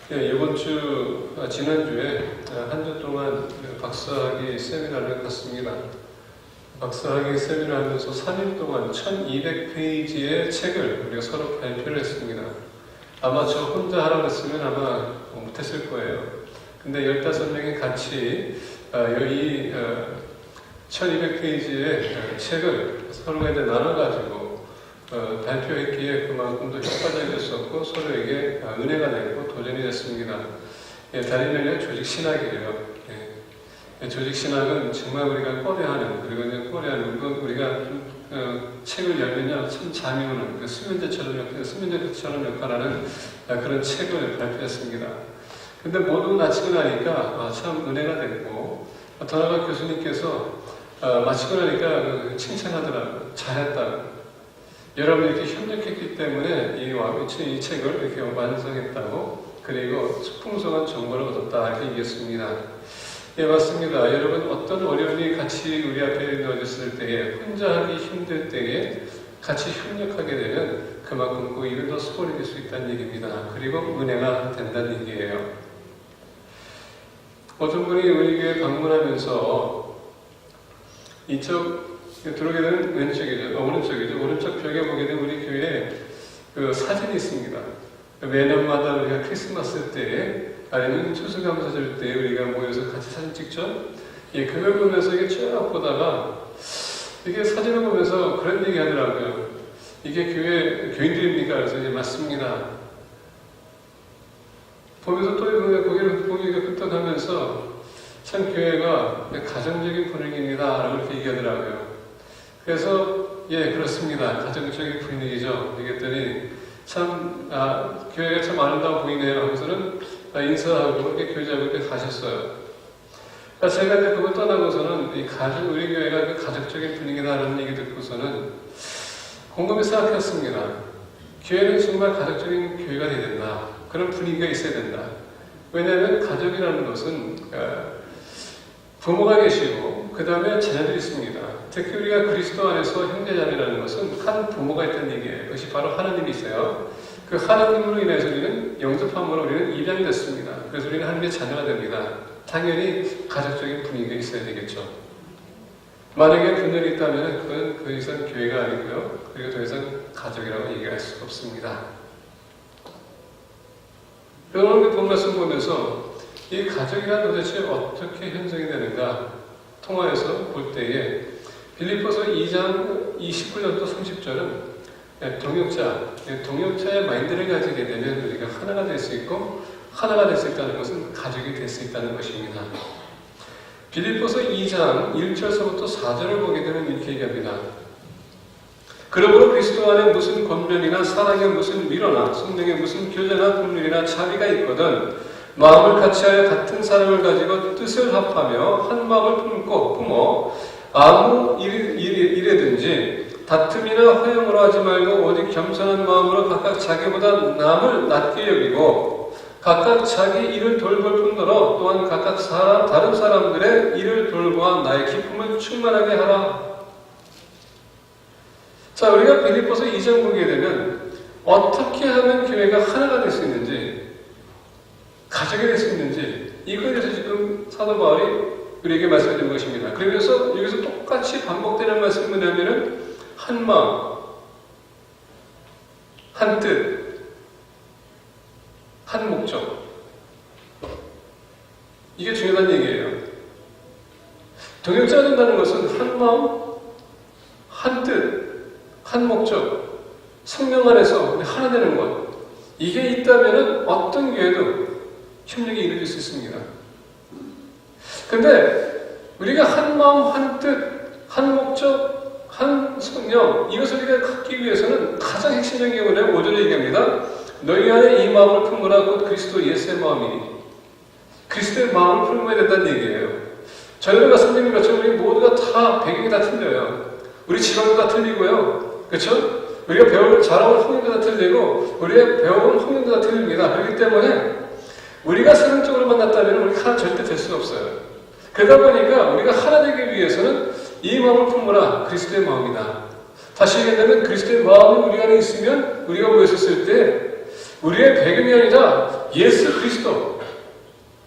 이번 주, 지난주에 한 주 동안 박사학위 세미나를 갔습니다. 박사학위 세미나를 하면서 3일 동안 1200페이지의 책을 우리가 서로 발표를 했습니다. 아마 저 혼자 하라고 했으면 아마 못했을 거예요. 근데 15명이 같이 이 1200페이지의 책을 서로에게 나눠가지고 발표했기에 그만큼 더 효과적이었었고 서로에게 은혜가 되고 도전이 됐습니다. 다른 면에 조직신학이에요. 조직신학은 정말 우리가 꺼려하는, 그리고 이제 꺼려하는, 우리가 책을 열면요, 참 잠이 오는, 수면제처럼 역할하는 그런 책을 발표했습니다. 근데 모두 마치고 나니까 참 은혜가 됐고, 더나가 교수님께서 마치고 나니까 칭찬하더라고요. 잘했다고. 여러분이 이렇게 협력했기 때문에 이 책을 이렇게 완성했다고, 그리고 풍성한 정보를 얻었다 이렇게 얘기했습니다. 예, 맞습니다. 여러분, 어떤 어려움이 같이 우리 앞에 놓여졌을 때에, 혼자 하기 힘들 때에 같이 협력하게 되면 그만큼 그 일은 더 수월해질 수 있다는 얘기입니다. 그리고 은혜가 된다는 얘기예요. 어떤 분이 우리 교회 방문하면서 이쪽 들어오게 되면 오른쪽 벽에 보게 되면 우리 교회에 그 사진이 있습니다. 매년마다 우리가 크리스마스 때 아니면 추수감사절 때 우리가 모여서 같이 사진 찍죠? 예, 그걸 보면서 이게 쭉 보다가 이게 사진을 보면서 그런 얘기 하더라고요. 이게 교인들입니까? 그래서 이제 맞습니다. 보면서 또 고개를 보기가 끄떡하면서 참 교회가 가정적인 분위기입니다. 라고 이렇게 얘기하더라고요. 그래서 예, 그렇습니다. 가정적인 분위기죠. 얘기했더니 참 교회가 참 아름다워 보이네요 하면서는 인사하고 이렇게 교제하고 이렇게 가셨어요. 제가 이제 그걸 떠나고서는 우리 교회가 가족적인 분위기다라는 얘기 듣고서는 곰곰이 생각했습니다. 교회는 정말 가족적인 교회가 되어야 된다. 그런 분위기가 있어야 된다. 왜냐하면 가족이라는 것은 부모가 계시고 그 다음에 자녀들이 있습니다. 특히 우리가 그리스도 안에서 형제자매라는 것은 한 부모가 있다는 얘기예요. 그것이 바로 하나님이세요. 그 하나님으로 인해서 우리는 영접함으로 우리는 입양이 됐습니다. 그래서 우리는 하나님의 자녀가 됩니다. 당연히 가족적인 분위기가 있어야 되겠죠. 만약에 분열이 있다면 그건 더 이상 교회가 아니고요. 그리고 더 이상 가족이라고 얘기할 수 없습니다. 여러분 본 말씀 보면서 이 가족이란 도대체 어떻게 형성이 되는가 통화해서 볼 때에 빌립보서 2장 29절부터 30절은 동역자의 마인드를 가지게 되면 우리가 하나가 될 수 있고 하나가 될 수 있다는 것은 가족이 될 수 있다는 것입니다. 빌립보서 2장 1절서부터 4절을 보게 되면 이렇게 얘기합니다. 그러므로 그리스도 안에 무슨 권면이나 사랑에 무슨 위로나 성령에 무슨 교제나 분율이나 자비가 있거든 마음을 같이하여 같은 사랑을 가지고 뜻을 합하며 한 마음을 품어 아무 일에든지 다툼이나 허용으로 하지 말고 오직 겸손한 마음으로 각각 자기보다 남을 낮게 여기고 각각 자기 일을 돌볼 뿐더러 또한 각각 다른 사람들의 일을 돌보아 나의 기쁨을 충만하게 하라. 자, 우리가 빌립보서 2장 보게 되면 어떻게 하면 교회가 하나가 될 수 있는지, 가족이 될 수 있는지 이거에 대해서 지금 사도 바울이 우리에게 말씀드린 것입니다. 그러면서 여기서 똑같이 반복되는 말씀이 뭐냐면은 한 마음, 한 뜻, 한 목적. 이게 중요한 얘기예요. 동역자가 된다는 것은 한 마음, 한 뜻, 한 목적, 성령 안에서 하나 되는 것. 이게 있다면 어떤 교회도 협력이 이루어질 수 있습니다. 근데 우리가 한 마음, 한 뜻, 한 목적, 한 성령, 이것을 우리가 갖기 위해서는 가장 핵심적인 경우는 5절에 얘기합니다. 너희 안에 이 마음을 품으라 곧 그리스도 예수의 마음이니. 그리스도의 마음을 품어야 된다는 얘기예요. 저희가 말씀드린 것처럼 우리 모두가 다 배경이 다 틀려요. 우리 집안도 다 틀리고요. 그렇죠? 우리가 자라온 환경도 다 틀리고 우리가 배워온 환경도 다 틀립니다. 그렇기 때문에 우리가 성경적으로 만났다면 우리가 하나 절대 될 수가 없어요. 그러다 보니까 우리가 하나 되기 위해서는 이 마음을 품으라 그리스도의 마음이다. 다시 얘기하면 그리스도의 마음이 우리 안에 있으면 우리가 모였을 때 우리의 배경이 아니라 예수 그리스도,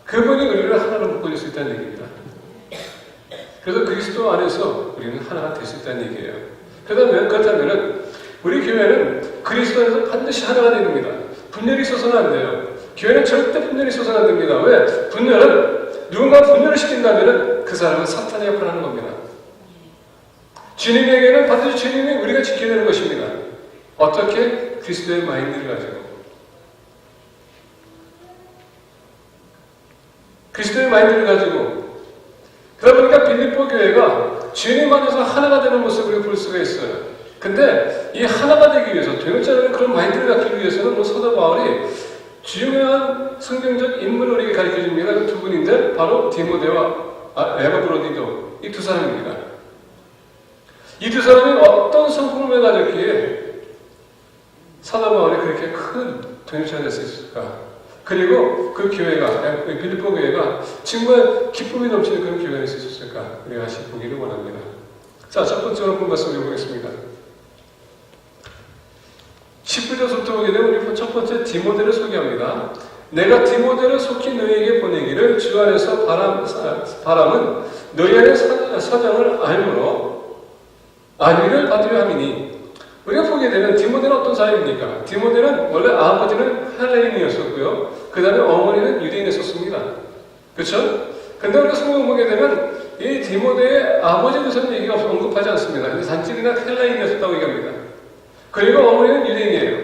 그분이 우리를 하나로 묶어줄 수 있다는 얘기입니다. 그래서 그리스도 안에서 우리는 하나가 될 수 있다는 얘기예요. 그렇다면 우리 교회는 그리스도 안에서 반드시 하나가 되는 겁니다. 분열이 있어서는 안 돼요. 교회는 절대 분열이 있어서는 안 됩니다. 왜? 누군가 분열을 시킨다면 그 사람은 사탄의 역할을 하는 겁니다. 주님에게는 반드시 주님이 우리가 지켜야 되는 것입니다. 어떻게? 그리스도의 마인드를 가지고. 그리스도의 마인드를 가지고. 그러다 보니까 빌립보 교회가 주님 안에서 하나가 되는 모습을 볼 수가 있어요. 근데 이 하나가 되기 위해서, 되놓지 않은 그런 마인드를 갖기 위해서는 사도 바울이 중요한 성경적 인물을 우리에게 가르쳐 줍니다. 그 두 분인데 바로 디모데와 에바브로디도, 이 두 사람입니다. 이 두 사람이 어떤 성품을 가졌기에 사도 바울이 그렇게 큰 동역자가 될 수 있을까? 그리고 그 교회가, 빌립보 교회가 정말 기쁨이 넘치는 그런 교회가 될 수 있었을까? 우리가 다시 보기를 원합니다. 자, 첫 번째로 본 말씀 읽어보겠습니다. 19절부터 보게 되면 우리 첫 번째 디모데를 소개합니다. 내가 디모데를 속히 너희에게 보내기를 주 안에서 바람은 너희 안의 사정을 알므로 안위를 받으려 함이니. 우리가 보게 되면 디모데는 어떤 사람입니까? 디모데는 원래 아버지는 헬레인이었었고요. 그 다음에 어머니는 유대인이었습니다. 그렇죠? 근데 우리가 성경 보게 되면 이 디모데의 아버지에 대해서는 얘기가 언급하지 않습니다. 근데 단지 그냥 헬레인이었다고 얘기합니다. 그리고 어머니는 유대인이에요.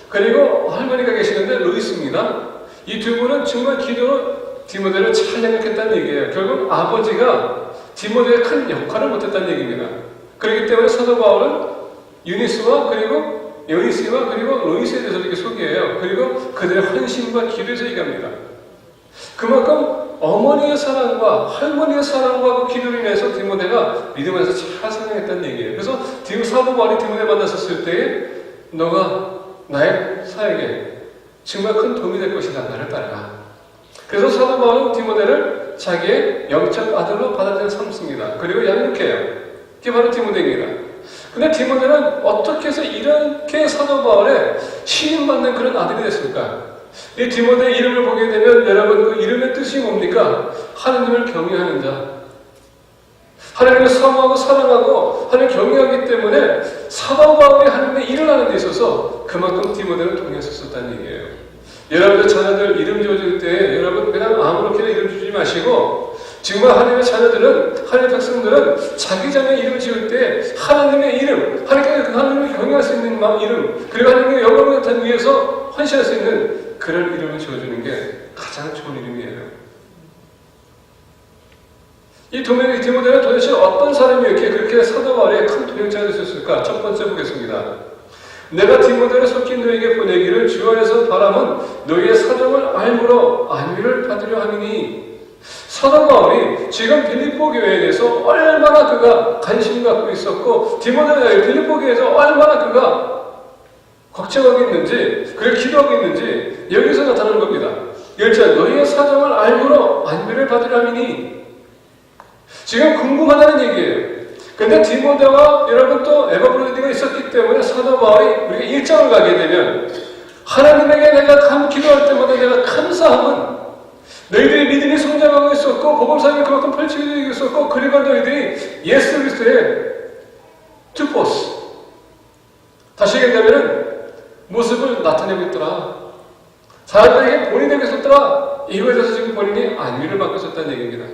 그리고 할머니가 계시는데 루이스입니다. 이 두 분은 정말 기도로 디모데를 잘 양육했다는 얘기예요. 결국 아버지가 디모데의 큰 역할을 못했다는 얘기입니다. 그렇기 때문에 사도 바울은 유니스와 그리고 요니스와 그리고 로이스에 대해서 이렇게 소개해요. 그리고 그들의 헌신과 기도에서 얘기합니다. 그만큼 어머니의 사랑과 할머니의 사랑과 그 기도로 인해서 디모데가 믿음 안에서 잘 성장했다는 얘기예요. 그래서 사도 바울이 디모데 만났었을 때에 너가 나의 사역에 정말 큰 도움이 될 것이다. 나를 따라가. 그래서 사도 바울은 디모데를 자기의 영적 아들로 받아들여 삼습니다. 그리고 양육해요. 이게 바로 디모데입니다. 근데 디모데는 어떻게 해서 이렇게 사도 바울의 신임받는 그런 아들이 됐을까? 이 디모데의 이름을 보게 되면 여러분 그 이름의 뜻이 뭡니까? 하나님을 경외하는 자. 하나님을 사모하고 사랑하고 하나님을 경외하기 때문에 사도 바울이 하나님의 일을 하는 데 있어서 그만큼 디모데는 동의했었다는 얘기예요. 여러분들 자녀들 이름 지어줄 때 여러분 그냥 아무렇게나 이름 주지 마시고 정말 하나님의 자녀들은, 하나님의 백성들은 자기 자녀 이름 지을 때 하나님의 이름, 하나님을 경외할 수 있는 이름, 그리고 하나님의 영광을 위해서 헌신할 수 있는 그런 이름을 지어주는 게 가장 좋은 이름이에요. 이 디모데는 도대체 어떤 사람이었기에 그렇게 사도 바울의 큰 동역자가 되셨을까? 첫 번째 보겠습니다. 내가 디모데를 속히 너에게 보내기를 주 안에서 바람은 너희의 사정을 알므로 안위를 받으려 함이니. 사도 바울이 지금 빌립보 교회에 대해서 얼마나 그가 관심을 갖고 있었고 빌립보 교회에서 얼마나 그가 걱정하고 있는지 그를 기도하고 있는지 여기서 나타나는 겁니다. 1절 너희의 사정을 알므로 안위를 받으려 함이니. 지금 궁금하다는 얘기예요. 근데 디모데와 여러분 또 에바브로디가 있었기 때문에 사도 바울이 우리가 일정을 가게 되면 하나님에게 내가 기도할 때마다 내가 감사함은 너희들이 믿음이 성장하고 있었고 복음사역이 그만큼 펼쳐지고 있었고 그리고 너희들이 예수 그리스도의 투포스 다시 얘기하면 모습을 나타내고 있더라. 사람들에게 본인이 되고 있었더라. 이거에 대해서 지금 본인이 안위를 받고 있었다는 얘기입니다.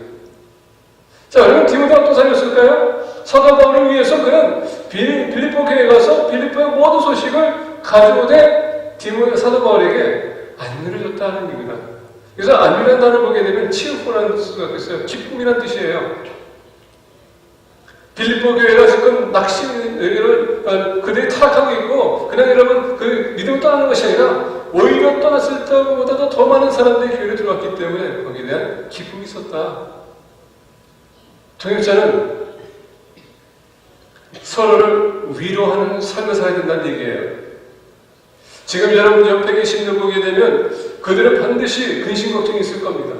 자, 그러면 디모데가 어떤 사람이었을까요? 사도 바울을 위해서 그는 빌립보 교회에 가서 빌립보의 모든 소식을 가져오되 사도 바울에게 안위를 줬다는 얘기입니다. 그래서 안위라는 단어를 보게 되면 치우포라는 뜻을 갖고 있어요. 기쁨이라는 뜻이에요. 빌립보 교회가 지금 그들이 타락하고 있고 그냥 여러분 그 믿음을 떠나는 것이 아니라 오히려 떠났을 때보다도 더 많은 사람들이 교회에 들어왔기 때문에 거기에 대한 기쁨이 있었다. 동역자는 서로를 위로하는 삶을 살아야 된다는 얘기예요. 지금 여러분 옆에 계신 분 보게 되면 그들은 반드시 근심 걱정이 있을 겁니다.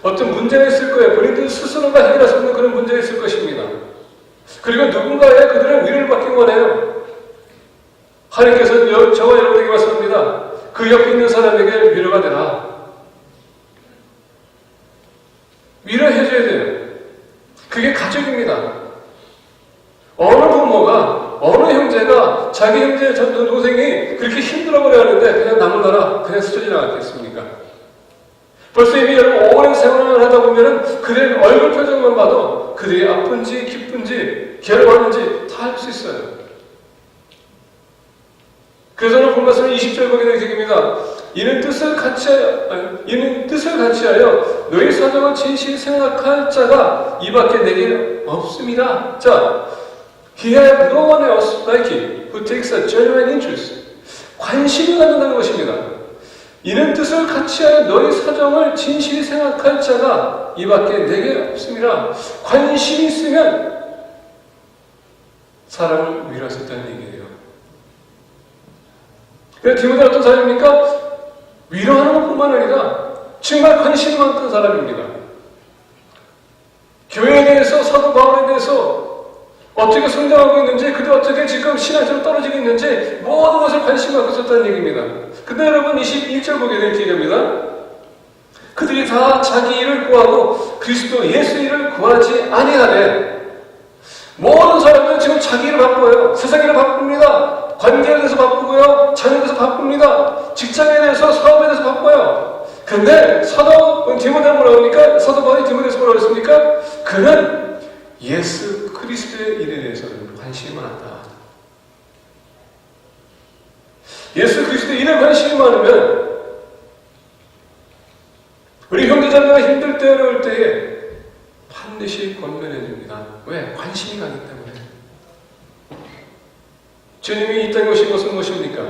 어떤 문제가 있을 거예요. 본인들 스스로가 해결할 수 없는 그런 문제가 있을 것입니다. 그리고 누군가의 그들은 위로를 받기 원해요. 하나님께서 저와 여러분에게 말씀합니다. 그 옆에 있는 사람에게 위로가 되라. 나라 그냥 스쳐 지나갔겠습니까? 벌써 이미 여러분 오랜 생활을 하다 보면은 그들의 얼굴 표정만 봐도 그들이 아픈지 기쁜지 괴로워하는지 다 알 수 있어요. 그래서 오늘 본 말씀은 20절 보게 되는 책입니다. 이는 뜻을 같이 하여 너희 사정을 진실히 생각할 자가 이 밖에 내게 없습니다. 자, He had no one else like him who takes a genuine interest. 관심을 갖는다는 것입니다. 이는 뜻을 같이 하여 너희 사정을 진실히 생각할 자가 이 밖에 내게 없습니다. 관심이 있으면 사람을 위로할 수 있다는 얘기예요. 디모데는 어떤 사람입니까? 위로하는 것뿐만 아니라 정말 관심이 많던 사람입니다. 교회에 대해서, 사도 바울에 대해서 어떻게 성장하고 있는지, 그들 어떻게 지금 신앙적으로 떨어지고 있는지 모든 것을 관심 갖고 있었다는 얘기입니다. 근데 여러분 21절 보게 될 기회입니다. 그들이 다 자기 일을 구하고 그리스도 예수 일을 구하지 아니하되. 모든 사람들은 지금 자기 일을 바빠요. 세상 일을 바쁩니다. 관계에 대해서 바쁘고요. 자녀에 대해서 바쁩니다. 직장에 대해서, 사업에 대해서 바빠요. 근데 사도 디모데는 뭐라고 합니까? 사도 바울이 디모데에서 뭐라고 했습니까? 그는 예수 그리스도의 일에 대해서는 관심이 많았다. 예수 그리스도의 일에 관심이 많으면 우리 형제자매가 힘들 때, 어려울 때에 반드시 권면해 줍니다. 왜? 관심이 가기 때문에. 주님이 이 땅에 오신 것은 무엇입니까?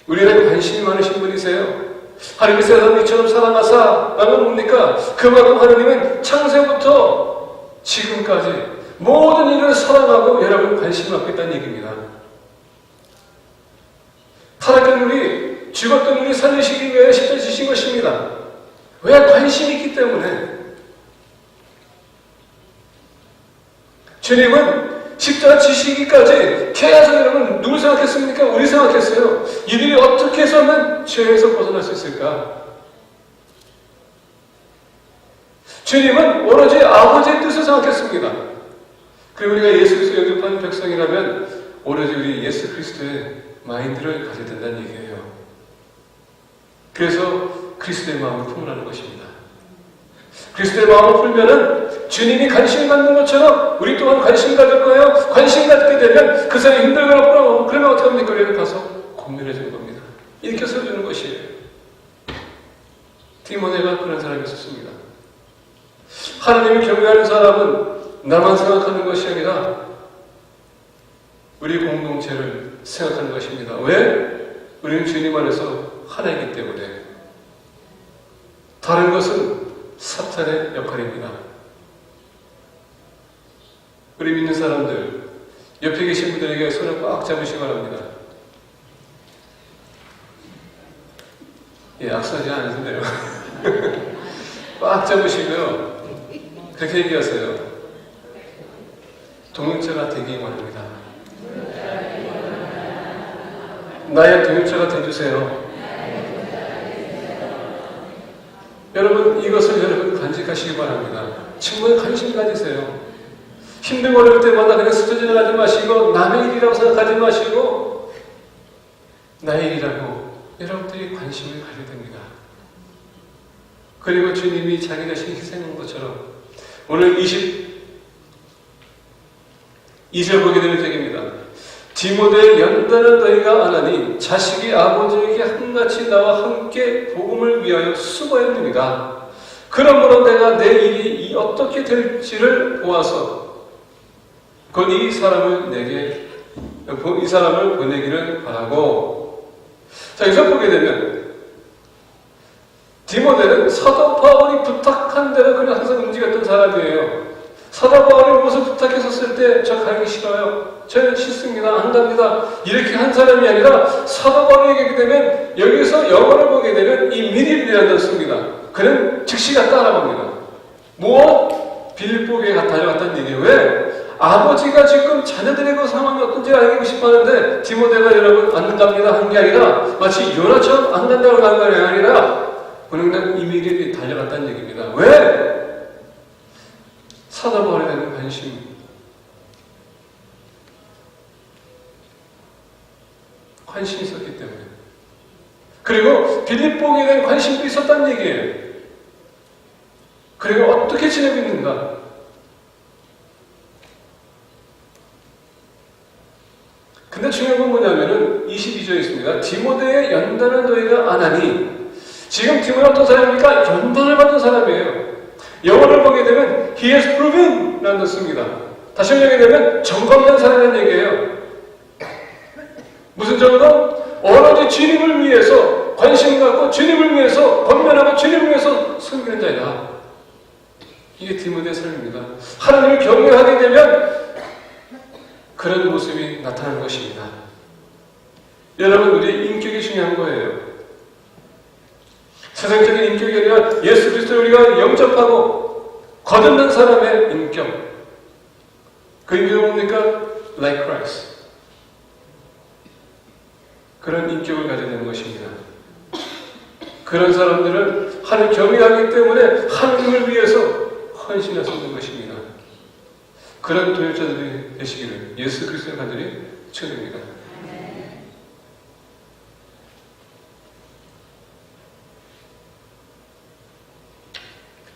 우리에게 관심이 많으신 분이세요. 하나님이 세상을 이처럼 사랑하사 라면 뭡니까? 그만큼 하나님은 창세부터 지금까지 모든 일을 사랑하고 여러분 관심을 갖고 있다는 얘기입니다. 타락한 우리, 죽었던 우리 살리시기 위해 십자가에 지신 것입니다. 왜? 관심이 있기 때문에. 주님은 십자가 지시기까지 계속 여러분 누굴 생각했습니까? 우리 생각했어요. 이들이 어떻게 해서는 죄에서 벗어날 수 있을까? 주님은 오로지 아버지의 뜻을 생각했습니다. 그리고 우리가 예수 그리스도 영접한 백성이라면 오로지 우리 예수 그리스도의 마인드를 가져야 된다는 얘기예요. 그래서 그리스도의 마음을 품으라는 것입니다. 그리스도의 마음을 풀면은 주님이 관심 갖는 것처럼 우리 또한 관심 가질 거예요. 관심 갖게 되면 그 사람이 힘들거나 그러면 어떻게 합니까? 우리는 가서 공면해 주는 겁니다. 이렇게 써주는 것이에요. 디모데가 그런 사람이었습니다. 하나님을 경외하는 사람은 나만 생각하는 것이 아니라 우리 공동체를 생각하는 것입니다. 왜? 우리는 주님 안에서 하나이기 때문에. 다른 것은 사탄의 역할입니다. 우리 믿는 사람들, 옆에 계신 분들에게 손을 꽉 잡으시기 바랍니다. 예, 악수하지 않으신데요. 꽉 잡으시고요. 그렇게 얘기하세요. 동역자가 되기 원합니다. 나의 동역자가 되주세요. 여러분, 이것을 여러분 간직하시기 바랍니다. 정말 관심 가지세요. 힘든 어려울 때마다 그냥 스쳐 지나가지 마시고 남의 일이라고 생각하지 마시고 나의 일이라고 여러분들이 관심을 가져야 됩니다. 그리고 주님이 자기 자신 희생한 것처럼 오늘 22절 보게 되는 책입니다. 디모데의 연단은 너희가 안하니 자식이 아버지에게 한같이 나와 함께 복음을 위하여 수고했느니라. 그러므로 내가 내 일이 어떻게 될지를 보아서 곧 이 사람을 보내기를 바라고. 자, 여기서 보게 되면 디모데는 사도 바울이 부탁한 대로 그냥 항상 움직였던 사람이에요. 사도 바울이 무엇을 부탁했었을 때 저 가기 싫어요. 저는 싫습니다. 안 갑니다. 이렇게 한 사람이 아니라 사도 바울이 얘기하게 되면 여기서 영어를 보게 되면 immediately라는 단어를 씁니다. 그는 즉시 갔다 알아봅니다. 무엇? 빌보에 달려갔다는 얘기예요. 왜? 아버지가 지금 자녀들의 그 상황이 어떤지 알고 싶어하는데 디모데가 여러분 안 갑니다 한 게 아니라 마치 요나처럼 안 간다고 한 게 아니라 그는 이미디어트리 달려갔다는 얘기입니다. 왜? 사도 바울에 대한 관심. 관심이 있었기 때문에. 그리고 빌립보에 대한 관심도 있었다는 얘기예요. 그리고 어떻게 지내고 있는가? 근데 중요한 건 뭐냐면은 22절에 있습니다. 디모데의 연단을 너희가 안 하니. 지금 디모데 어떤 사람입니까? 연단을 받은 사람이에요. 영어를 보게 되면 He has proven 라는 뜻입니다. 다시 얘기하게 되면 점검된 사람이라는 얘기예요. 무슨 정도? 오로지 주님을 위해서 관심 갖고 주님을 위해서 권면하고 주님을 위해서 섬기는 자이다. 이게 디모데의 삶입니다. 하나님을 경외하게 되면 그런 모습이 나타나는 것입니다. 여러분, 우리의 인격이 중요한 거예요. 세상적인 인격이 아니라 예수 그리스도를 우리가 영접하고 거듭난 사람의 인격. 그 인격은 뭡니까? Like Christ. 그런 인격을 가져야 되는 것입니다. 그런 사람들은 하나님 경외하기 때문에 하나님을 위해서 헌신할 수 있는 것입니다. 그런 동역자들이 되시기를 예수 그리스도의 간절히 축원드립니다.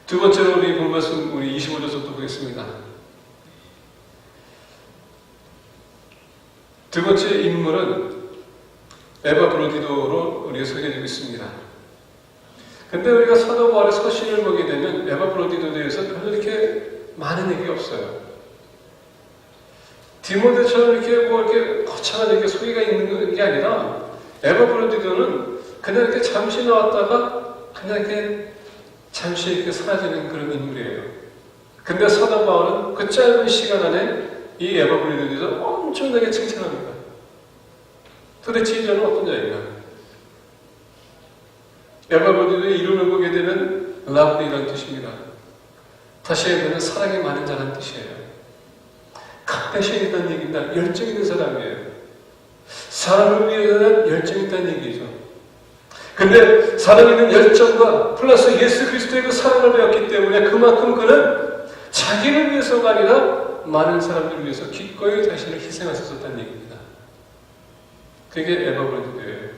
두 번째로 우리 본 말씀 우리 25절부터 보겠습니다. 두 번째 인물은 에바브로디도로 우리가 소개해주고 있습니다. 근데 우리가 사도 바울의 서신을 보게 되면 에바브로디도에 대해서 별로 이렇게 많은 얘기가 없어요. 디모데처럼 이렇게 이렇게 거창한 이렇게 소개가 있는 게 아니라 에바브로디도는 그냥 이렇게 잠시 나왔다가 그냥 이렇게 잠시 이렇게 사라지는 그런 인물이에요. 근데 사도 바울은 그 짧은 시간 안에 이 에바브로디도에 대해서 엄청나게 칭찬합니다. 도대체 이 자는 어떤 자인가? 에바브로디도의 이름을 보게 되면 라브이라는 뜻입니다. 다시 얘기하면 사랑이 많은 자라는 뜻이에요. 컴패션이 있다는 얘기입니다. 열정 있는 사람이에요. 사람을 위해서는 열정이 있다는 얘기죠. 근데 사람 있는 열정과 플러스 예수 그리스도의 그 사랑을 배웠기 때문에 그만큼 그는 자기를 위해서가 아니라 많은 사람들을 위해서 기꺼이 자신을 희생할 수 있었다는 얘기입니다. 그게 에바브로디도예요.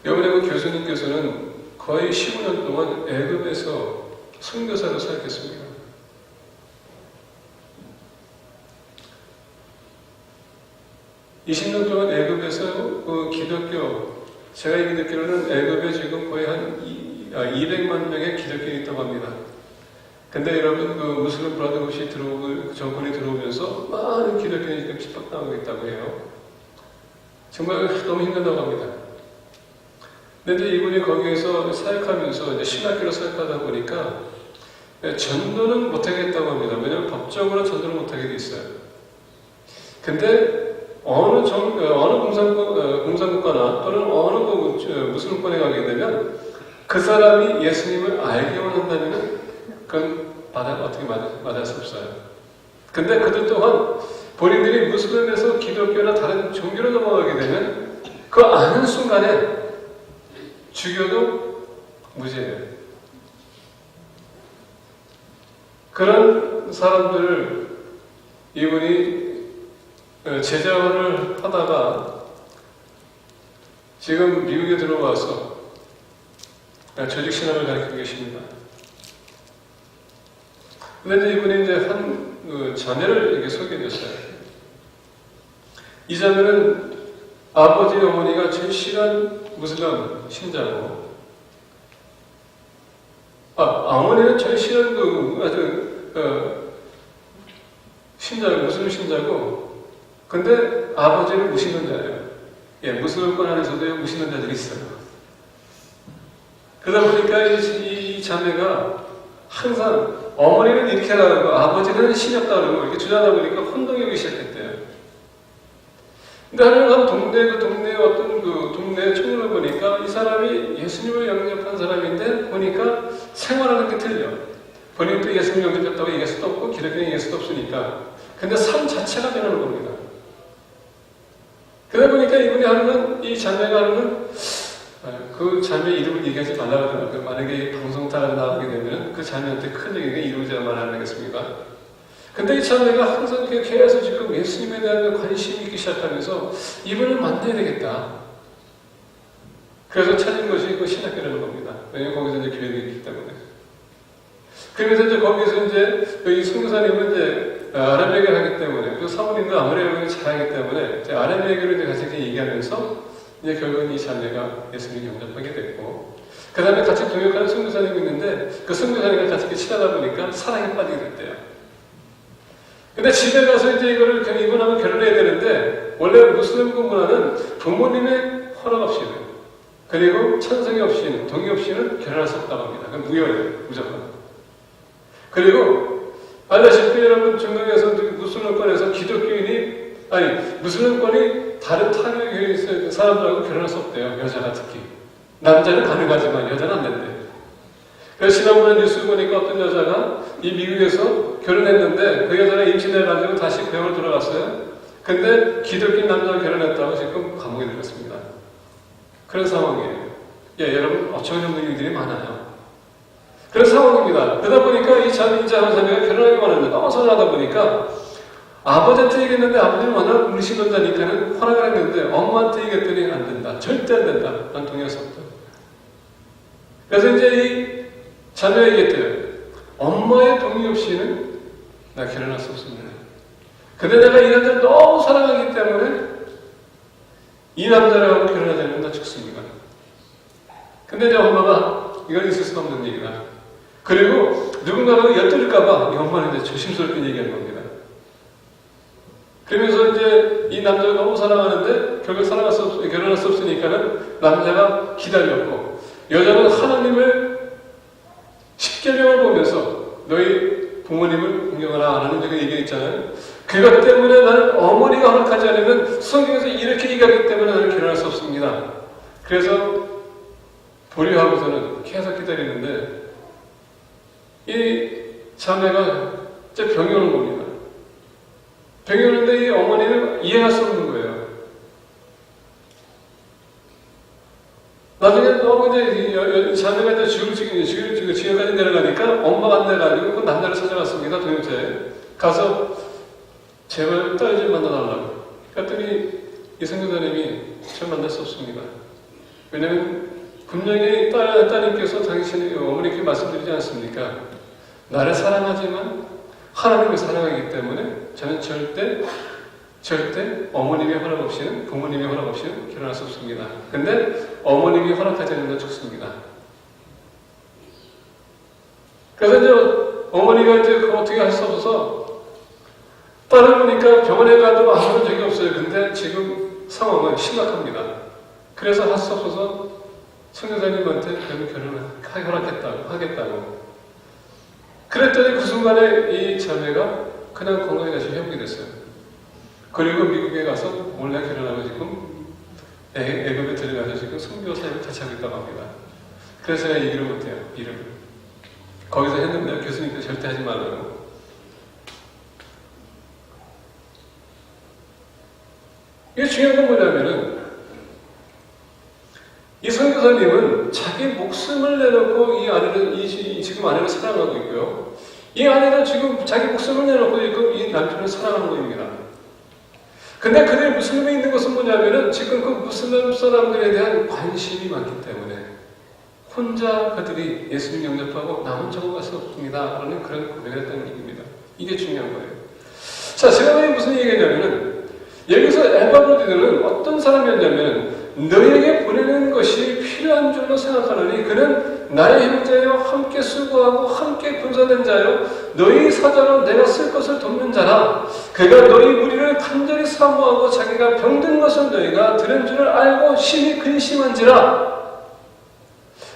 이번에 그 교수님께서는 거의 15년 동안 애굽에서 선교사로 사역했습니다. (20년) 동안 애굽에서 그 기독교, 제가 얘기 듣기로는 애굽에 지금 거의 한 200만 명의 기독교인이 있다고 합니다. 근데 여러분, 그 무슬림 브라더굿이 그 정권이 들어오면서 많은 기독교인이 지금 핍박당하고 있다고 해요. 정말 너무 힘들다고 합니다. 근데 이분이 거기에서 사역하면서 이제 신학교로 사역하다 보니까 전도는 못하겠다고 합니다. 왜냐하면 법적으로 전도를 못하게 돼 있어요. 근데 어느 공산국가나 또는 어느 무슬림권에 가게 되면 그 사람이 예수님을 알게 원한다면 그건 어떻게 맞을 수 없어요. 근데 그들 또한 본인들이 무슬림에서 기독교나 다른 종교로 넘어가게 되면 그 아는 순간에 죽여도 무죄예요. 그런 사람들을 이분이 제자를 하다가 지금 미국에 들어와서 조직신학을 가르치고 계십니다. 그런데 이분이 이제 한 자매를 이렇게 소개해줬어요. 이 자매는 아버지 어머니가 절실한 무슬림 신자고, 어머니는 절실한 무슬림 신자고, 근데 아버지는 무신론자예요. 무슬림권 안에서도 무신론자들이 있어요. 그러다 보니까 이 자매가 항상 어머니는 이렇게 하라고 아버지는 신없다 그러고 이렇게 주장하다 보니까 혼동이 오기 시작했대요. 근데 한 동네의 어떤 동네 총무를 보니까 이 사람이 예수님을 영접한 사람인데 보니까 생활하는 게 틀려. 본인도 예수님 영접했다고 얘기할 수도 없고 기독교는 얘기할 수도 없으니까. 근데 삶 자체가 변하는 겁니다. 그러다 보니까 이분이 이 자매가 하루는 그 자매 이름을 얘기하지 말라고 하더라고요. 만약에 방송 타가 나가게 되면 그 자매한테 큰 얘기가 이루어져야만 하겠습니까? 근데 이 자매가 항상 계속 지금 예수님에 대한 관심이 있기 시작하면서 이분을 만나야 되겠다. 그래서 찾은 것이 그 신학교라는 겁니다. 왜냐면 거기서 이제 교회가 있기 때문에. 그러면서 이제 거기서 이제 이 선교사님은 이제 아람에게를 하기 때문에, 그 사모님도 아무래도 잘하기 때문에 이제 아람에게를 이제 같이 얘기하면서 이제 결국은 이 자매가 예수님을 영접하게 됐고, 그 다음에 같이 동역하는 선교사님이 있는데 그 선교사님과 같이 이렇게 친하다 보니까 사랑에 빠지게 됐대요. 근데 집에 가서 이제 이분하고 결혼해야 되는데, 원래 무슬림 문화는 부모님의 허락 없이는, 그리고 찬성이 없이는, 동의 없이는 결혼할 수 없다고 합니다. 그건 무효예요, 무조건. 그리고 알다시피 여러분 중동에서 무슬림권에서 무슬림권이 다른 타교의 사람들하고 결혼할 수 없대요. 여자가 특히. 남자는 가능하지만 여자는 안 된대요. 그래서 지난번에 뉴스 보니까 어떤 여자가 이 미국에서 결혼했는데 그 여자가 임신해가지고 다시 고향으로 돌아갔어요. 근데 기독교 남자와 결혼했다고 지금 감옥에 들었습니다. 그런 상황이에요. 예, 여러분 어처구니없는 일들이 많아요. 그런 상황입니다. 그러다 보니까 이 자매가 결혼하기 원하는데 너무 선하다 보니까 아버지한테 얘기했는데 아버지는 워낙 무신론자니까는 허락을 했는데 엄마한테 얘기했더니 안 된다. 절대 안 된다. 난 동의할 수 없다. 그래서 이제 이 자매가 얘기했대요. 엄마의 동의 없이는 나 결혼할 수 없습니다. 근데 내가 이 남자를 너무 사랑하기 때문에 이 남자랑 결혼하자면 나 죽습니다. 근데 이제 엄마가 이건 있을 수 없는 얘기다. 그리고 누군가가 엿들을까봐 이 엄마는 이제 조심스럽게 얘기하는 겁니다. 그러면서 이제 이 남자가 너무 사랑하는데 결국 결혼할 수 없으니까는 남자가 기다렸고, 여자는 하나님을 십계명을 보면서 너희 부모님을 공경하라 안 하는 적을 얘기했잖아요. 그것 때문에 나는 어머니가 허락하지 않으면 성경에서 이렇게 얘기하기 때문에 나는 결혼할 수 없습니다. 그래서 보류하고서는 계속 기다리는데 이 자매가 이제 병이 오는 겁니다. 병이 오는데 이 어머니는 이해할 수 없는 거예요. 나중에 너무 이제 자매가 이제 지금까지 내려가니까 엄마가 안 내가지고 그 남자를 찾아갔습니다. 동영자에 가서 제발 딸 좀 만나달라고. 그랬더니 이 선교사님이 저 만날 수 없습니다. 왜냐면 분명히 따님께서 당신이 어머니께 말씀드리지 않습니까? 나를 사랑하지만 하나님을 사랑하기 때문에 저는 절대 어머님의 허락 없이는, 부모님의 허락 없이는 결혼할 수 없습니다. 근데 어머님이 허락하지 않으면 죽습니다. 그래서 이제 어머니가 이제 그거 어떻게 할 수 없어서 딸을 보니까 병원에 가도 아무런 적이 없어요. 근데 지금 상황은 심각합니다. 그래서 할 수 없어서 선교사님한테 결혼을 하겠다고. 그랬더니 그 순간에 이 자매가 그냥 건강에 다시 회복이 됐어요. 그리고 미국에 가서 몰래 결혼하고 지금 애굽에 들어가서 지금 선교사님을 같이 하고 있다고 합니다. 그래서 제가 얘기를 못해요. 이름을. 거기서 했는데 교수님께서 절대 하지 말라고. 이게 중요한 건 뭐냐면은 이 선교사님은 자기 목숨을 내놓고 지금 아내를 사랑하고 있고요. 이 아내는 지금 자기 목숨을 내놓고 이 남편을 사랑하는 겁니다. 근데 그들이 무슬림에 있는 것은 뭐냐면은 지금 그 무슬림 사람들에 대한 관심이 많기 때문에 혼자 그들이 예수님 영접하고 나 혼자 갈 수 없습니다. 라는 그런 고백을 했다는 얘기입니다. 이게 중요한 거예요. 자, 제가 무슨 얘기냐면은 여기서 에바브로디는 어떤 사람이었냐면 너희에게 보내는 것이 필요한 줄로 생각하느니 그는 나의 형제여 함께 수고하고 함께 군사된 자여 너희 사자로 내가 쓸 것을 돕는 자라. 그가 너희 무리를 간절히 사모하고 자기가 병든 것을 너희가 들은 줄을 알고 심히 근심한지라.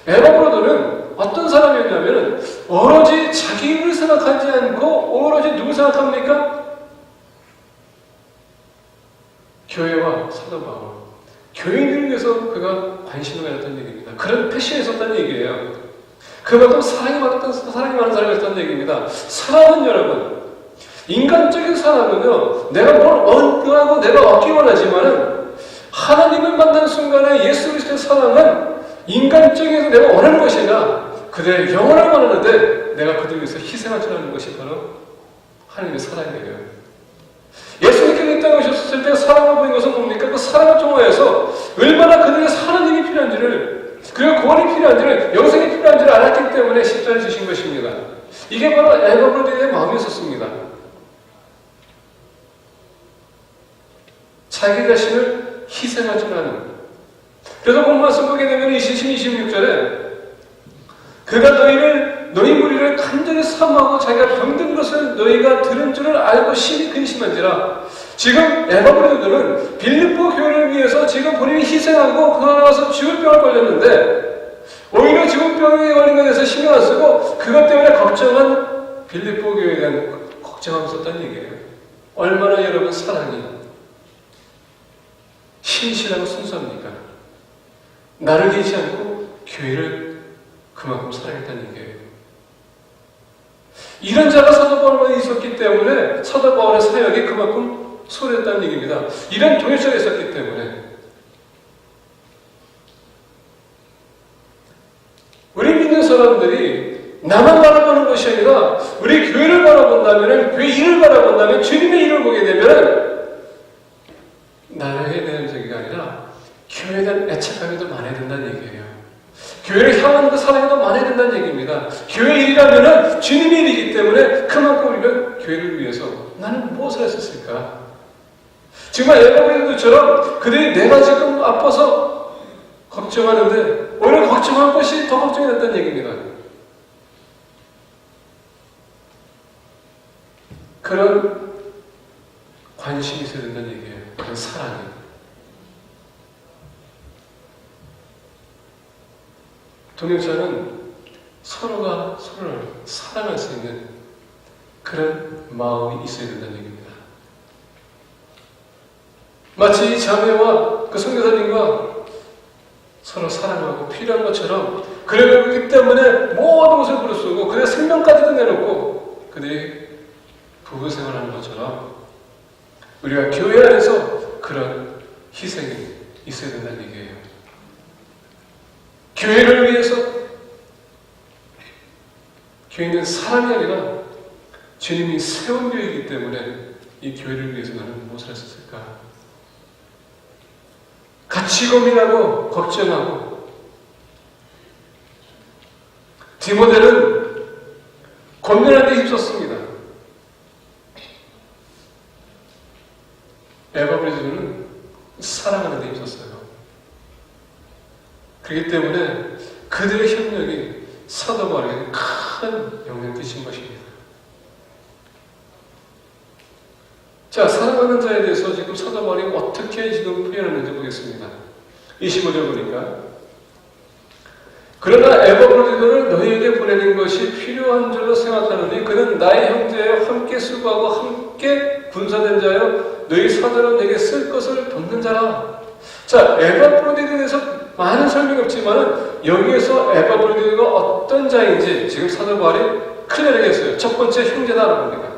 에바브로드는 어떤 사람이었냐면 오로지 자기를 생각하지 않고 오로지 누구 생각합니까? 교회와 사도 바울, 교인들을 위해서 그가 관심을 가졌다는 얘기입니다. 그런 패션이 있었다는 얘기예요. 그만큼 사랑이 많은 사람이었다는 얘기입니다. 사랑은 여러분, 인간적인 사랑은요, 내가 뭘 얻고 내가 얻기 원하지만은 하나님을 만나는 순간에 예수 그리스도의 사랑은 인간적인 내가 원하는 것이 아니라 그들의 영혼을 원하는데 내가 그들 위해서 희생할 줄 아는 것이 바로 하나님의 사랑이에요. 예수님께서 이 땅에 오셨을 때 사랑을 보인 것은 뭡니까? 그 사랑을 통하여서 얼마나 그들의 사는 일이 필요한지를, 그리고 구원이 필요한지를, 영생이 필요한지를 알았기 때문에 십자가를 지신 것입니다. 이게 바로 에바브로디의 마음이었습니다. 자기 자신을 희생할 줄 아는. 그래서 본 말씀 보게 되면 26절에 그가 너희 무리를 간절히 사모하고 자기가 병든 것을 너희가 들은 줄을 알고 심히 근심한지라. 지금 에바브로디들은 빌립보 교회를 위해서 지금 본인이 희생하고 그러고 나서 죽을 병을 걸렸는데 오히려 죽을 병에 걸린 것에 대해서 신경 안 쓰고 그것 때문에 걱정한 빌립보 교회에 대한 걱정하고 있었다는 얘기예요. 얼마나 여러분 사랑이 신실하고 순수합니까? 나를 잃지 않고 교회를 그만큼 사랑했다는 얘기예요. 이런 자가 사도 바울에 있었기 때문에 사도 바울의 사역이 그만큼 소홀했다는 얘기입니다. 이런 동역자가 있었기 때문에. 우리 믿는 사람들이 나만 바라보는 것이 아니라 우리 교회를 바라본다면, 교회 일을 바라본다면, 주님의 일을 보게 되면 나에 대한 저기가 아니라 교회에 대한 애착감이 더 많아야 된다는 얘기예요. 교회를 향하는 그 사랑이 더 많아야 된다는 얘기입니다. 교회 일이라면 주님의 일이기 때문에 그만큼 우리가 교회를 위해서 나는 무엇을 했었을까? 정말 에바브로디들처럼 그들이 내가 지금 아파서 걱정하는데 오히려 걱정한 것이 더 걱정이 됐다는 얘기입니다. 그런 관심이 있어야 된다는 얘기예요. 그런 사랑이. 동역자는 서로가 서로를 사랑할 수 있는 그런 마음이 있어야 된다는 얘기입니다. 마치 이 자매와 그 선교사님과 서로 사랑하고 필요한 것처럼 그러기 때문에 모든 것을 부르쓰고 그들의 생명까지도 내놓고 그들이 부부 생활하는 것처럼 우리가 교회 안에서 그런 희생이 있어야 된다는 얘기예요. 교회를 위해서, 교회는 사람이 아니라 주님이 세운 교회이기 때문에 이 교회를 위해서 나는 무엇을 했을까? 같이 고민하고 걱정하고. 디모데는 고민하는 데 힘썼습니다. 에바브로디는 사랑하는 데 힘썼어요. 그렇기 때문에 그들의 협력이 사도 바울에게 큰 영향을 끼친 것입니다. 자, 사랑하는 자에 대해서 지금 사도 바울이 어떻게 지금 표현하는지 보겠습니다. 25절 보니까 그러나 에바브로디를 너희에게 보내는 것이 필요한 줄로 생각하노니 그는 나의 형제여 함께 수고하고 함께 군사된 자여 너희 사도로 내게 쓸 것을 돕는 자라. 자, 에바브로디에 대해서 많은 설명이 없지만 여기에서 에바브로디가 어떤 자인지 지금 사도 바울이 클리어하게 했어요. 첫 번째 형제다라고 합니다.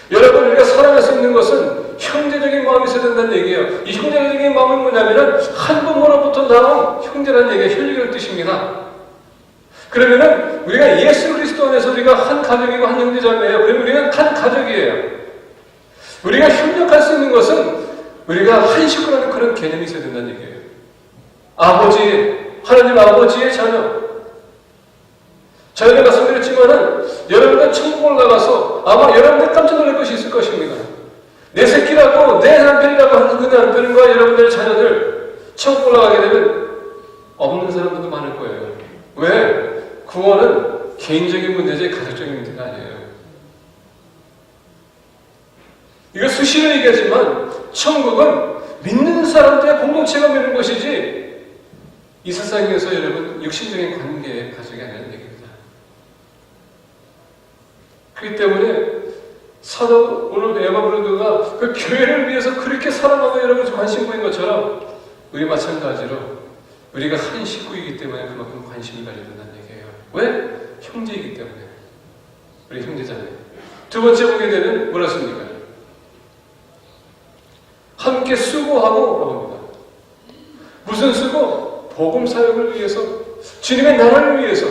여러분, 우리가 사랑할 수 있는 것은 형제적인 마음이 있어야 된다는 얘기예요. 이 형제적인 마음은 뭐냐면은 한 부모로부터 나온 형제라는 얘기가 혈육의 뜻입니다. 그러면은 우리가 예수 그리스도 안에서 우리가 한 가족이고 한 형제자매예요. 그러면 우리는 한 가족이에요. 우리가 협력할 수 있는 것은 우리가 한 식구라는 그런 개념이 있어야 된다는 얘기예요. 아버지, 하나님 아버지의 자녀. 저희가 말씀드렸지만은 여러분들 천국을 나가서 아마 여러분들 깜짝 놀랄 것이 있을 것입니다. 내 새끼라고 내 남편이라고 하는 그 남편과 여러분들의 자녀들 천국을 나가게 되면 없는 사람들도 많을 거예요. 왜? 구원은 개인적인 문제지 가족적인 문제가 아니에요. 이거 수시로 얘기하지만 천국은 믿는 사람들의 공동체가 되는 것이지 이 세상에서 여러분 육신적인 관계의 가족이 아니라는 얘기입니다. 그렇기 때문에 사도 오늘 에바브로디가 그 교회를 위해서 그렇게 사랑하고 여러분 관심 보인 것처럼 우리 마찬가지로 우리가 한 식구이기 때문에 그만큼 관심을 가져야 된다는 얘기예요. 왜? 형제이기 때문에. 우리 형제잖아요. 두 번째 보게 되는 뭐라 씁니까? 함께 수고하고 합니다. 무슨 수고? 복음 사역을 위해서, 주님의 나라를 위해서,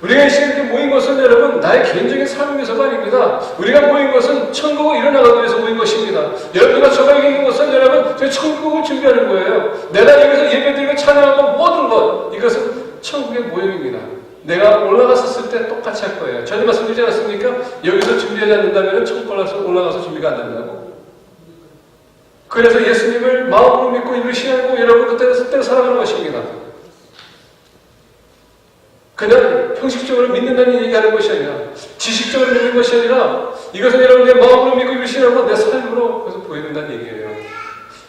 우리가 이 시간에 모인 것은 여러분 나의 개인적인 삶을 위해서가 아닙니다. 우리가 모인 것은 천국을 이뤄나가기 위해서 모인 것입니다. 여러분과 저가 여기 있는 것은 여러분 저희 천국을 준비하는 거예요. 내가 여기서 예배드리고 찬양하고 모든 것 이것은 천국의 모형입니다. 내가 올라갔었을 때 똑같이 할 거예요. 전에 말씀드리지 않았습니까? 여기서 준비하지 않는다면 천국 올라가서 준비가 안 된다고. 그래서 예수님을 마음으로 믿고 입으로 신하고 여러분 그때로 살아가는 것입니다. 그냥 형식적으로 믿는다는 얘기하는 것이 아니라 지식적으로 믿는 것이 아니라 이것은 여러분의 마음으로 믿고 입으로 신하고 내 삶으로 그래서 보여준다는 얘기예요.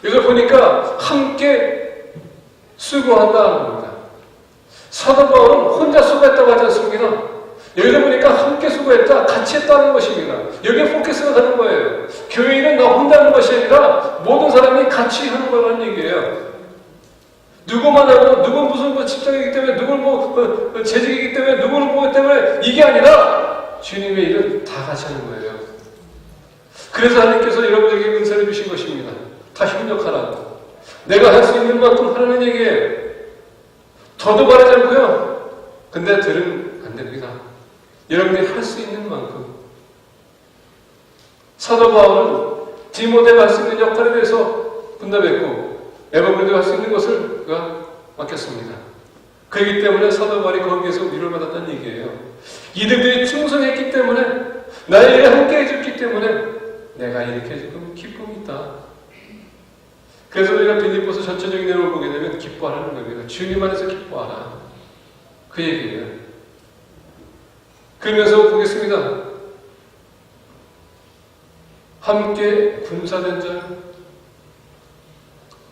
여기서 보니까 함께 수고한다는 겁니다. 사도 바울은 혼자 수고했다고 하지 않습니다. 여기서 보니까 함께 수고했다, 같이 했다는 것입니다. 여기에 포커스가 가는 거예요. 교회 일은 나 혼자 하는 것이 아니라 모든 사람이 같이 하는 거라는 얘기예요. 누구만 하고, 누구는 무슨 직장이기 때문에, 누구는 재직이기 때문에, 누구는 뭐 때문에, 이게 아니라 주님의 일은 다 같이 하는 거예요. 그래서 하나님께서 여러분에게 은사를 주신 것입니다. 다 협력하라고. 내가 할 수 있는 만큼 하라는 얘기예요. 더도 바라지 않고요. 근데 들은 안 됩니다. 여러분이 할 수 있는 만큼. 사도 바울은 디모데가 할 수 있는 역할에 대해서 분담했고 에바브로드가 할 수 있는 것을 그가 맡겼습니다. 그렇기 때문에 사도 바울이 거기에서 위로를 받았다는 얘기예요. 이들이 충성했기 때문에 나의 일에 함께 해줬기 때문에 내가 이렇게 지금 기쁨이 있다. 그래서 우리가 빌립보서 전체적인 내용을 보게 되면 기뻐하라는 겁니다. 주님 안에서 기뻐하라. 그 얘기예요. 그러면서 보겠습니다. 함께 군사된 자,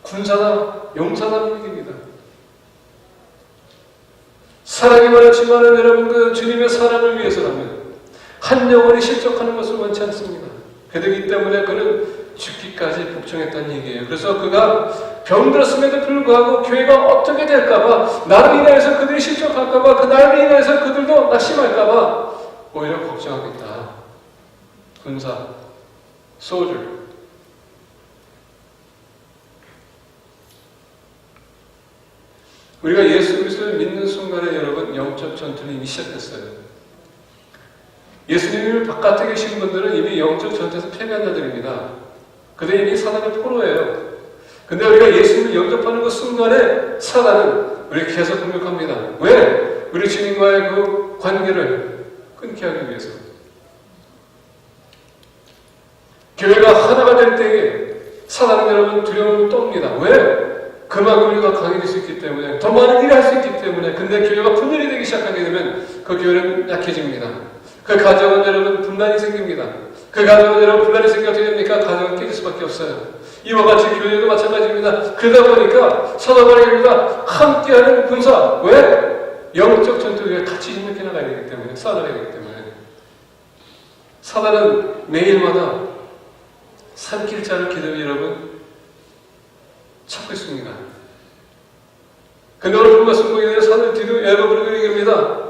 군사다, 용사다는 얘기입니다. 사랑이 많았지만은 여러분 그 주님의 사랑을 위해서라면 한 영혼이 실족하는 것을 원치 않습니다. 그렇기 때문에 그는 죽기까지 복종했다는 얘기예요. 그래서 그가 병들었음에도 불구하고 교회가 어떻게 될까봐, 나를 인하여서 그들이 실족할까봐, 그 나를 인하여서 그들도 낙심할까봐 오히려 걱정하겠다. 군사, 소주. 우리가 예수 그리스도를 믿는 순간에 여러분 영적 전투는 이미 시작됐어요. 예수님을 바깥에 계신 분들은 이미 영적 전투에서 패배한 자들입니다. 그들은 이미 사단의 포로예요. 근데 우리가 예수님을 영접하는 그 순간에 사단은 우리를 계속 공격합니다. 왜? 우리 주님과의 그 관계를 끊게 하기 위해서. 교회가 하나가 될 때에 사단은 여러분 두려움을 떱니다. 왜? 그만큼 우리가 강해질 수 있기 때문에, 더 많은 일을 할 수 있기 때문에. 근데 교회가 분열이 되기 시작하게 되면 그 교회는 약해집니다. 그 가정은 여러분 분란이 생깁니다. 그 가정은 여러분 분란이 생겨 어떻게 됩니까? 가정은 깨질 수밖에 없어요. 이와 같이 교회도 마찬가지입니다. 그러다 보니까 사도 바울입니다. 함께하는 군사. 왜? 영적 전투에 같이 힘을 나가야 되기 때문에, 싸워야 되기 때문에. 사단은 매일마다 삼킬 자를 기다려 여러분 찾고 있습니다. 근데 오늘 본 말씀 보게 되면 사도 디도 에바브로도 얘기합니다.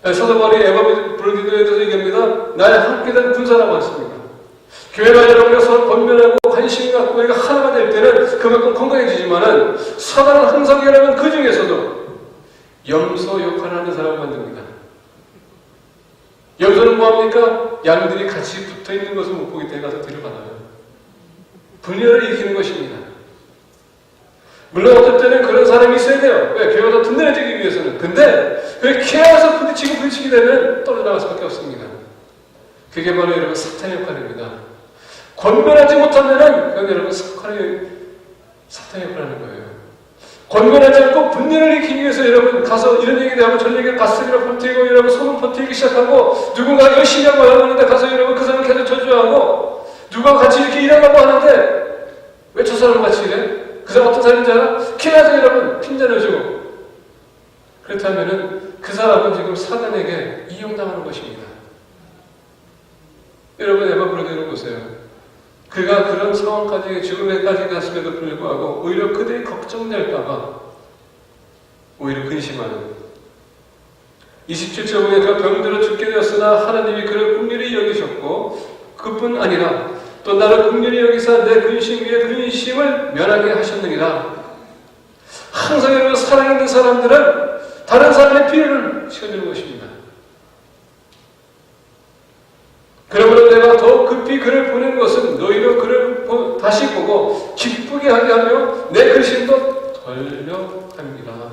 사도 바울이 에바브로도에 대해서 얘기합니다. 나의 함께된 군사라고 했습니다. 교회가 여러분과 서로 권면하고 관심 갖고 우리가 하나가 될 때는 그만큼 건강해지지만은 사단은 항상 여러분 그 중에서도 염소 역할을 하는 사람을 만듭니다. 염소는 뭐합니까? 양들이 같이 붙어있는 것을 못 보기 때문에 가서 데려가나요? 분열을 일으키는 것입니다. 물론 어떨 때는 그런 사람이 있어야 돼요. 왜? 교회가 더 든든해지기 위해서는. 근데 그렇게 계속 부딪히게 되면 떨어져 나갈 수밖에 없습니다. 그게 바로 여러분 사탄의 역할입니다. 권면하지 못하면은 그건 여러분 사탄의 역할을 하는 거예요. 권면하지 않고 분열을 일으키기 위해서 여러분 가서 이런 얘기를 하고 저런 얘기를 가스비라 퍼뜨리고 여러분 소문 퍼뜨리기 시작하고 누군가 열심히 하고 하는데 가서 여러분 그 사람 계속 저주하고 누가 같이 이렇게 일하려고 하는데 왜 저 사람 같이 이래? 그 사람 어떤 사람인지 알아? 키나서 여러분 핀잔을 주고. 그렇다면은 그 사람은 지금 사단에게 이용당하는 것입니다. 여러분 에바브로도를 보세요. 그가 그런 상황까지 죽음에까지 갔음에도 불구하고 오히려 그들이 걱정될까봐 오히려 근심하는. 27절 보면 그가 병들어 죽게 되었으나 하나님이 그를 긍휼히 여기셨고 그뿐 아니라 또 나를 긍휼히 여기사 내 근심 위에 근심을 면하게 하셨느니라. 항상 여러분 사랑 있는 사람들은 다른 사람의 피해를 시켜주는 것입니다. 그들이 그를 보낸 것은 너희도 그를 다시 보고 기쁘게 하게 하며 내 근심도 덜려 합니다.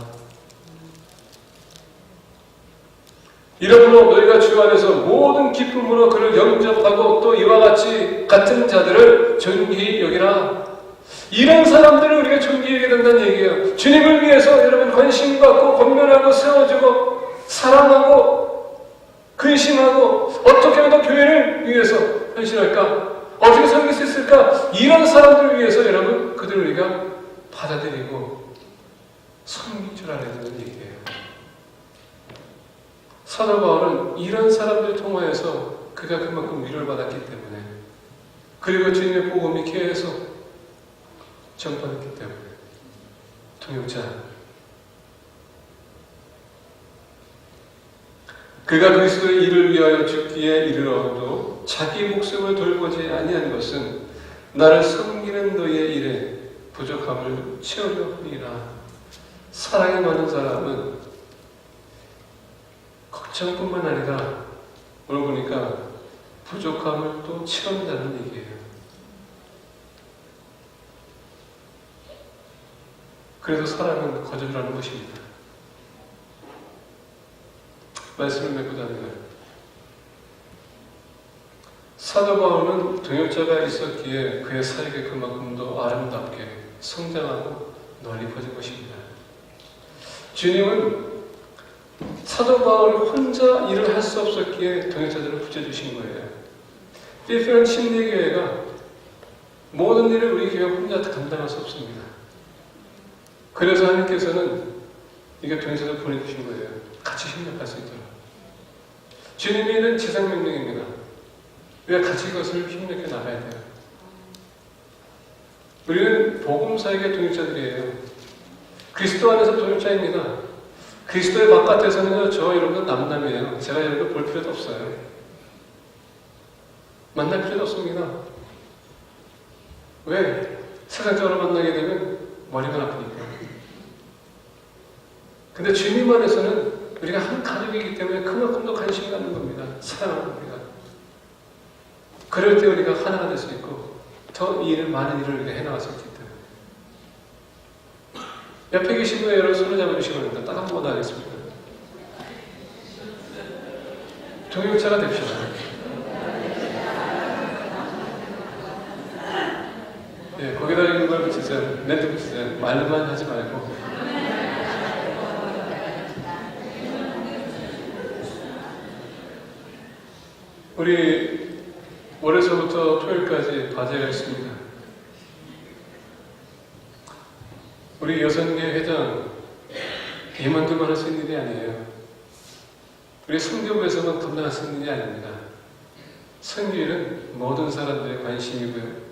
이러므로 너희가 주 안에서 모든 기쁨으로 그를 영접하고 또 이와 같은 자들을 존귀히 여기라. 이런 사람들을 우리가 존귀히 여기게 된다는 얘기예요. 주님을 위해서 여러분 관심 갖고 권면하고 세워주고 사랑하고 근심하고 어떻게 하면 더 교회를 위해서 헌신할까? 어떻게 섬길 수 있을까? 이런 사람들을 위해서 여러분 그들을 우리가 받아들이고 섬길 줄 알아야 되는 얘기예요. 사도 바울은 이런 사람들을 통하여서 그가 그만큼 위로를 받았기 때문에 그리고 주님의 복음이 계속 전파했기 때문에 동역자 그가 그리스도의 일을 위하여 죽기에 이르러도 자기 목숨을 돌보지 아니한 것은 나를 섬기는 너희의 일에 부족함을 채우려 하니라. 사랑이 많은 사람은 걱정뿐만 아니라 오늘 보니까 부족함을 또 채운다는 얘기예요. 그래서 사랑은 거절하는 것입니다. 말씀을 맺고 자는 거예요. 사도 바울은 동역자가 있었기에 그의 사역이 그만큼 더 아름답게 성장하고 널리 퍼진 것입니다. 주님은 사도 바울이 혼자 일을 할 수 없었기에 동역자들을 붙여주신 거예요. 필리핀 침례교회가 모든 일을 우리 교회가 혼자 감당할 수 없습니다. 그래서 하나님께서는 이게 동역자들을 보내주신 거예요. 같이 협력할 수 있도록. 주님이는 지상명령입니다. 우리가 같이 그것을 협력해 나가야 돼요. 우리는 복음사역의 동역자들이에요. 그리스도 안에서 동역자입니다. 그리스도의 바깥에서는요, 저 여러분은 남남이에요. 제가 여러분을 볼 필요도 없어요. 만날 필요도 없습니다. 왜? 세상적으로 만나게 되면 머리가 아프니까. 근데 주님 안에서는 우리가 한 가족이기 때문에 그만큼 더 관심이 가는 겁니다. 사랑하는 겁니다. 그럴 때 우리가 하나가 될 수 있고 더 많은 일을 우리가 해나갈 수 있기 때문에. 옆에 계신 분의 여러분 손을 잡아주시기 바랍니다. 딱 한 번 하겠습니다. 동역자가 됩시다. 예, 거기다 있는 걸 붙이세요. 멘트 붙이세요. 말로만 하지 말고. 우리 월요일부터 토요일까지 과제가 있습니다. 우리 여성계 회장 임원들만 할 수 있는 일이 아니에요. 우리 선교부에서만 감당할 수 있는 일이 아닙니다. 선교일은 모든 사람들의 관심이고요.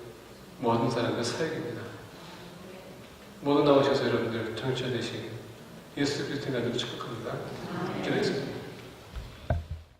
모든 사람들의 사역입니다. 모두 나오셔서 여러분들 정치화 되시길 예수 그리스도의 이름으로 축복합니다. 기도했습니다.